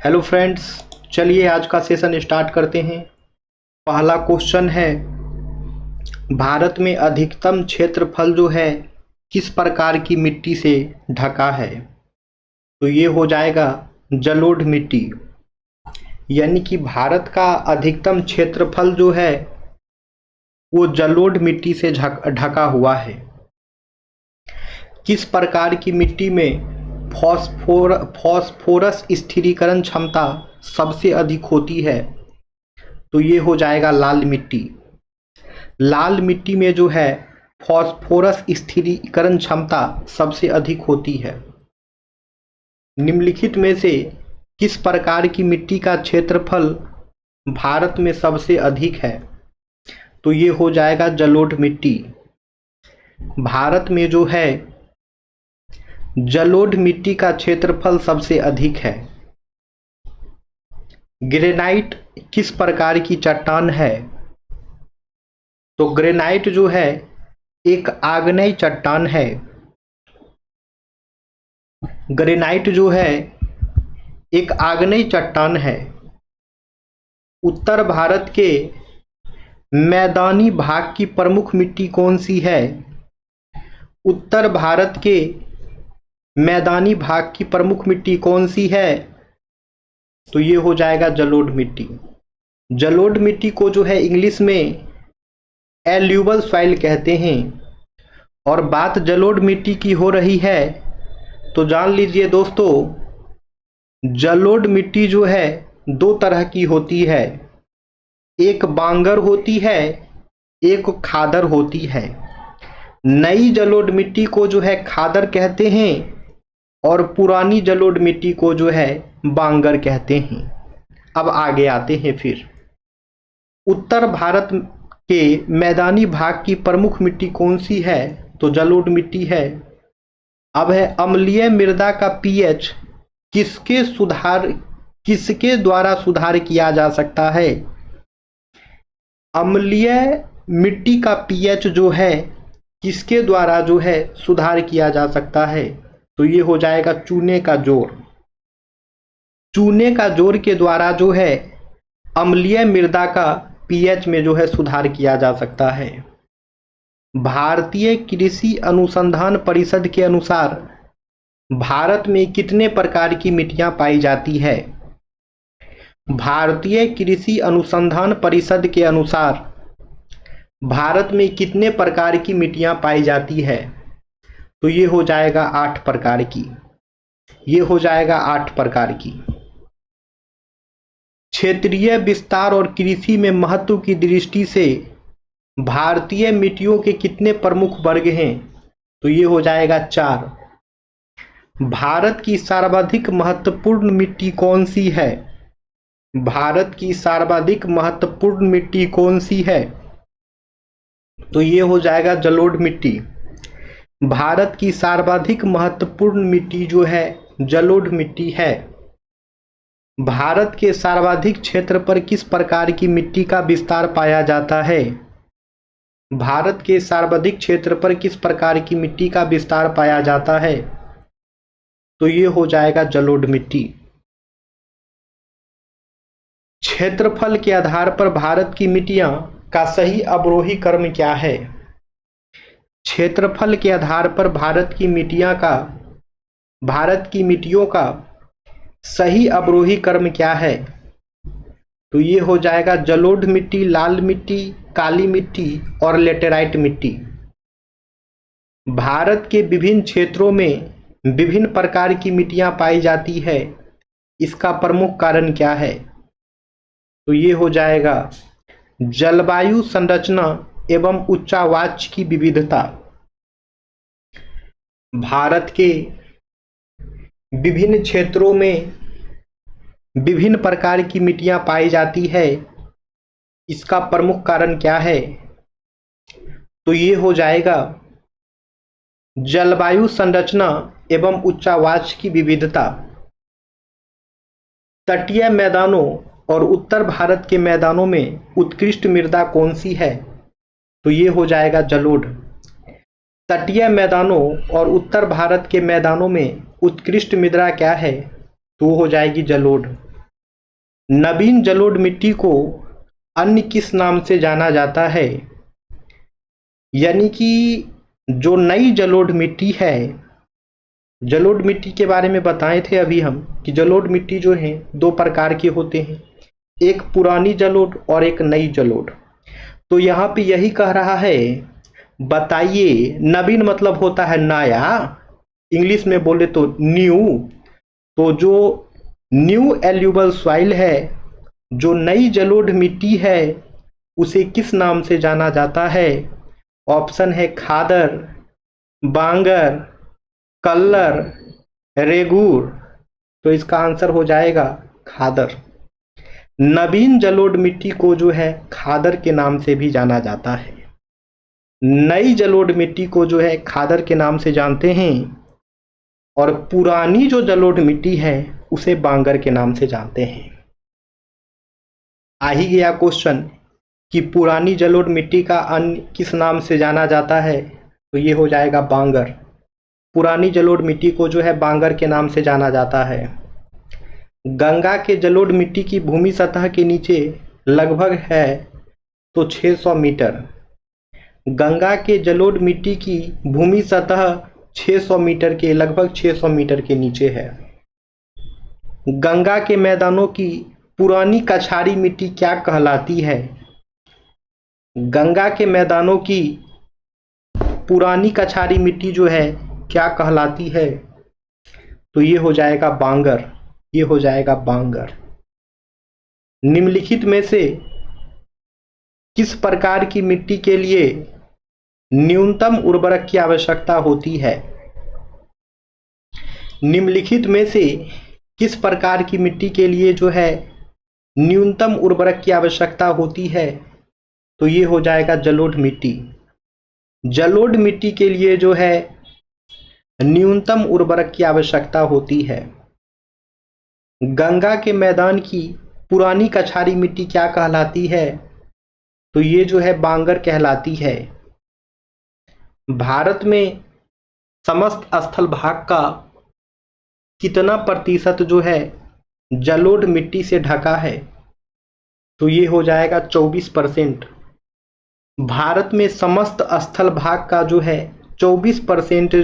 Hello friends, चलिए आज का सेशन स्टार्ट करते हैं। पहला क्वेश्चन है, भारत में अधिकतम क्षेत्रफल जो है किस प्रकार की मिट्टी से ढका है? तो ये हो जाएगा जलोढ़ मिट्टी। यानी कि भारत का अधिकतम क्षेत्रफल जो है वो जलोढ़ मिट्टी से ढका हुआ है। किस प्रकार की मिट्टी में फॉस्फोरस स्थिरीकरण क्षमता सबसे अधिक होती है? तो ये हो जाएगा लाल मिट्टी। लाल मिट्टी में जो है फॉस्फोरस स्थिरीकरण क्षमता सबसे अधिक होती है। निम्नलिखित में से किस प्रकार की मिट्टी का क्षेत्रफल भारत में सबसे अधिक है? तो ये हो जाएगा जलोढ़ मिट्टी। भारत में जो है जलोढ़ मिट्टी का क्षेत्रफल सबसे अधिक है। ग्रेनाइट किस प्रकार की चट्टान है? तो ग्रेनाइट जो है एक आग्नेय चट्टान है। ग्रेनाइट जो है एक आग्नेय चट्टान है। उत्तर भारत के मैदानी भाग की प्रमुख मिट्टी कौन सी है? उत्तर भारत के मैदानी भाग की प्रमुख मिट्टी कौन सी है? तो ये हो जाएगा जलोढ़ मिट्टी। जलोढ़ मिट्टी को जो है इंग्लिश में एल्यूवल सॉइल कहते हैं। और बात जलोढ़ मिट्टी की हो रही है तो जान लीजिए दोस्तों, जलोढ़ मिट्टी जो है दो तरह की होती है। एक बांगर होती है, एक खादर होती है। नई जलोढ़ मिट्टी को जो है खादर कहते हैं और पुरानी जलोढ़ मिट्टी को जो है बांगर कहते हैं। अब आगे आते हैं फिर। उत्तर भारत के मैदानी भाग की प्रमुख मिट्टी कौन सी है? तो जलोढ़ मिट्टी है। अब है अम्लीय मृदा का पीएच किसके द्वारा सुधार किया जा सकता है? अम्लीय मिट्टी का पीएच जो है किसके द्वारा जो है सुधार किया जा सकता है? तो ये हो जाएगा चूने का जोर। चूने का जोर के द्वारा जो है अम्लीय मृदा का पीएच में जो है सुधार किया जा सकता है। भारतीय कृषि अनुसंधान परिषद के अनुसार भारत में कितने प्रकार की मिट्टियां पाई जाती है? भारतीय कृषि अनुसंधान परिषद के अनुसार भारत में कितने प्रकार की मिट्टियां पाई जाती है? तो ये हो जाएगा 8 प्रकार की। ये हो जाएगा 8 प्रकार की। क्षेत्रीय विस्तार और कृषि में महत्व की दृष्टि से भारतीय मिट्टियों के कितने प्रमुख वर्ग हैं? तो ये हो जाएगा 4। भारत की सर्वाधिक महत्वपूर्ण मिट्टी कौन सी है? भारत की सर्वाधिक महत्वपूर्ण मिट्टी कौन सी है? तो ये हो जाएगा जलोढ़ मिट्टी। भारत की सर्वाधिक महत्वपूर्ण मिट्टी जो है जलोढ़ मिट्टी है। भारत के सर्वाधिक क्षेत्र पर किस प्रकार की मिट्टी का विस्तार पाया जाता है? भारत के सर्वाधिक क्षेत्र पर किस प्रकार की मिट्टी का विस्तार पाया जाता है? तो ये हो जाएगा जलोढ़ मिट्टी। क्षेत्रफल के आधार पर भारत की मिट्टियां का सही अवरोही क्रम क्या है? क्षेत्रफल के आधार पर भारत की मिट्टियों का सही अवरोही क्रम क्या है? तो ये हो जाएगा जलोढ़ मिट्टी, लाल मिट्टी, काली मिट्टी और लेटेराइट मिट्टी। भारत के विभिन्न क्षेत्रों में विभिन्न प्रकार की मिट्टियां पाई जाती है। इसका प्रमुख कारण क्या है? तो ये हो जाएगा जलवायु संरचना एवं उच्चावाच की विविधता। भारत के विभिन्न क्षेत्रों में विभिन्न प्रकार की मिट्टियां पाई जाती है। इसका प्रमुख कारण क्या है? तो ये हो जाएगा जलवायु संरचना एवं उच्चावाच की विविधता। तटीय मैदानों और उत्तर भारत के मैदानों में उत्कृष्ट मृदा कौन सी है? तो ये हो जाएगा जलोढ़। तटीय मैदानों और उत्तर भारत के मैदानों में उत्कृष्ट मृदा क्या है? तो हो जाएगी जलोढ़। नवीन जलोढ़ मिट्टी को अन्य किस नाम से जाना जाता है? यानी कि जो नई जलोढ़ मिट्टी है, जलोढ़ मिट्टी के बारे में बताए थे अभी हम कि जलोढ़ मिट्टी जो है दो प्रकार के होते हैं, एक पुरानी जलोढ़ और एक नई जलोढ़। तो यहाँ पे यही कह रहा है, बताइए, नवीन मतलब होता है नया, इंग्लिश में बोले तो न्यू। तो जो न्यू एल्यूबल सॉइल है, जो नई जलोढ़ मिट्टी है, उसे किस नाम से जाना जाता है? ऑप्शन है खादर, बांगर, कल्लर, रेगूर। तो इसका आंसर हो जाएगा खादर। नवीन जलोढ़ मिट्टी को जो है खादर के नाम से भी जाना जाता है। नई जलोढ़ मिट्टी को जो है खादर के नाम से जानते हैं, और पुरानी जो जलोढ़ मिट्टी है उसे बांगर के नाम से जानते हैं। आ ही गया क्वेश्चन कि पुरानी जलोढ़ मिट्टी का अन्य किस नाम से जाना जाता है? तो ये हो जाएगा बांगर। पुरानी जलोढ़ मिट्टी को जो है बांगर के नाम से जाना जाता है। गंगा के जलोढ़ मिट्टी की भूमि सतह के नीचे लगभग है तो 600 मीटर। गंगा के जलोढ़ मिट्टी की भूमि सतह 600 मीटर के, लगभग 600 मीटर के नीचे है। गंगा के मैदानों की पुरानी कछारी मिट्टी क्या कहलाती है? गंगा के मैदानों की पुरानी कछारी मिट्टी जो है क्या कहलाती है? तो ये हो जाएगा बांगर। ये हो जाएगा बांगर। निम्नलिखित में से किस प्रकार की मिट्टी के लिए न्यूनतम उर्वरक की आवश्यकता होती है? निम्नलिखित में से किस प्रकार की मिट्टी के लिए जो है न्यूनतम उर्वरक की आवश्यकता होती है? तो ये हो जाएगा जलोढ़ मिट्टी। जलोढ़ मिट्टी के लिए जो है न्यूनतम उर्वरक की आवश्यकता होती है। गंगा के मैदान की पुरानी कछारी मिट्टी क्या कहलाती है? तो ये जो है बांगर कहलाती है। भारत में समस्त स्थल भाग का कितना प्रतिशत जो है जलोढ़ मिट्टी से ढका है? तो ये हो जाएगा 24%। भारत में समस्त स्थल भाग का जो है 24%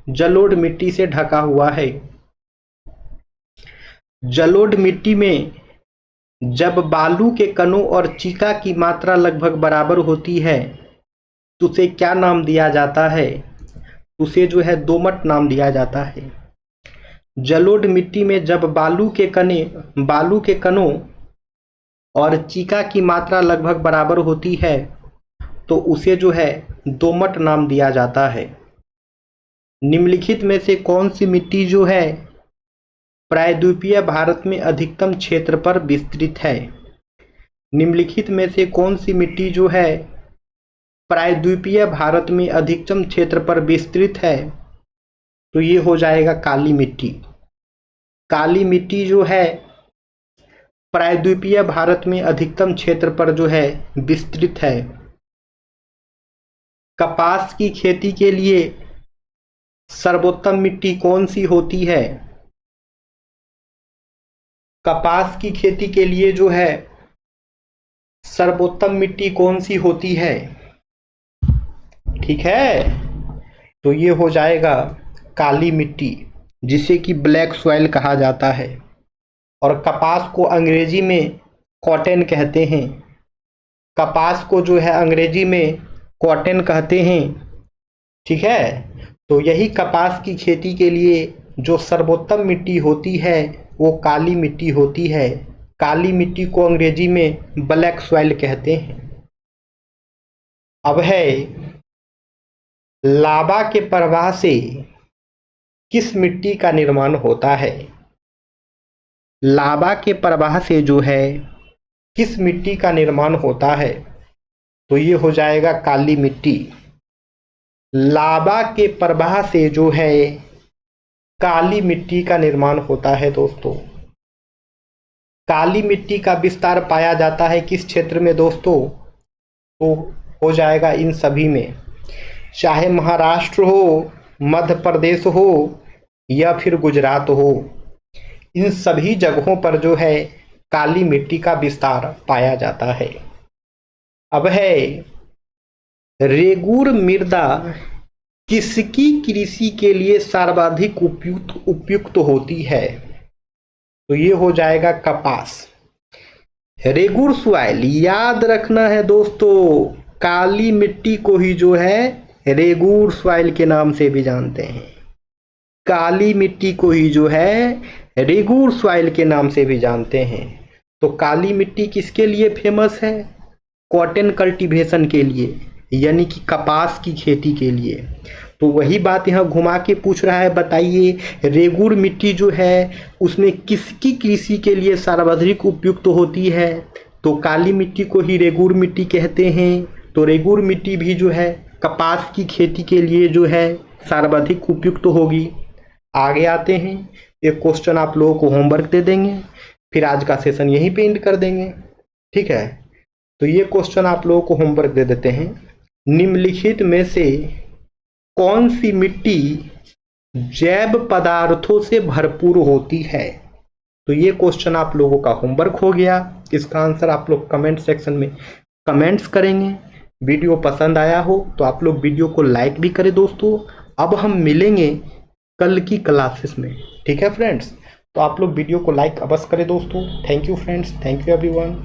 जलोढ़ मिट्टी से ढका हुआ है। जलोढ़ मिट्टी में जब बालू के कणों और चीका की मात्रा लगभग बराबर होती है तो उसे क्या नाम दिया जाता है? उसे जो है दोमट नाम दिया जाता है। जलोढ़ मिट्टी में जब बालू के कणों और चीका की मात्रा लगभग बराबर होती है तो उसे जो है दोमट नाम दिया जाता है। निम्नलिखित में से कौन सी मिट्टी जो है प्रायद्वीपीय भारत में अधिकतम क्षेत्र पर विस्तृत है? निम्नलिखित में से कौन सी मिट्टी जो है प्रायद्वीपीय भारत में अधिकतम क्षेत्र पर विस्तृत है? तो ये हो जाएगा काली मिट्टी। काली मिट्टी जो है प्रायद्वीपीय भारत में अधिकतम क्षेत्र पर जो है विस्तृत है। कपास की खेती के लिए सर्वोत्तम मिट्टी कौन सी होती है? कपास की खेती के लिए जो है सर्वोत्तम मिट्टी कौन सी होती है? ठीक है, तो ये हो जाएगा काली मिट्टी, जिसे कि ब्लैक सॉइल कहा जाता है। और कपास को अंग्रेजी में कॉटन कहते हैं। कपास को जो है अंग्रेजी में कॉटन कहते हैं। ठीक है, तो यही कपास की खेती के लिए जो सर्वोत्तम मिट्टी होती है वो काली मिट्टी होती है। काली मिट्टी को अंग्रेजी में ब्लैक सॉइल कहते हैं। अब है लावा के प्रवाह से किस मिट्टी का निर्माण होता है? लावा के प्रवाह से जो है किस मिट्टी का निर्माण होता है? तो ये हो जाएगा काली मिट्टी। लावा के प्रवाह से जो है काली मिट्टी का निर्माण होता है। दोस्तों, काली मिट्टी का विस्तार पाया जाता है किस क्षेत्र में दोस्तों? तो हो जाएगा इन सभी में, चाहे महाराष्ट्र हो, मध्य प्रदेश हो या फिर गुजरात हो, इन सभी जगहों पर जो है काली मिट्टी का विस्तार पाया जाता है। अब है, रेगुर मृदा किसकी कृषि के लिए सर्वाधिक उपयुक्त होती है? तो ये हो जाएगा कपास। रेगुर सॉइल, याद रखना है दोस्तों, काली मिट्टी को ही जो है रेगुर सॉइल के नाम से भी जानते हैं। काली मिट्टी को ही जो है रेगुर सॉइल के नाम से भी जानते हैं। तो काली मिट्टी किसके लिए फेमस है? कॉटन कल्टीवेशन के लिए, यानी कि कपास की खेती के लिए। तो वही बात यहाँ घुमा के पूछ रहा है, बताइए रेगुर मिट्टी जो है उसमें किसकी कृषि के लिए सर्वाधिक उपयुक्त होती है? तो काली मिट्टी को ही रेगुर मिट्टी कहते हैं। तो रेगुर मिट्टी भी जो है कपास की खेती के लिए जो है सर्वाधिक उपयुक्त होगी। आगे आते हैं, एक क्वेश्चन आप लोगों को होमवर्क दे देंगे, फिर आज का सेशन यहीं पे एंड कर देंगे, ठीक है। तो ये क्वेश्चन आप लोगों को होमवर्क दे देते हैं। निम्नलिखित में से कौन सी मिट्टी जैव पदार्थों से भरपूर होती है? तो ये क्वेश्चन आप लोगों का होमवर्क हो गया। इसका आंसर आप लोग कमेंट सेक्शन में कमेंट्स करेंगे। वीडियो पसंद आया हो तो आप लोग वीडियो को लाइक भी करें दोस्तों। अब हम मिलेंगे कल की क्लासेस में, ठीक है फ्रेंड्स। तो आप लोग वीडियो को लाइक अवश्य करें दोस्तों। Thank you friends, thank you everyone.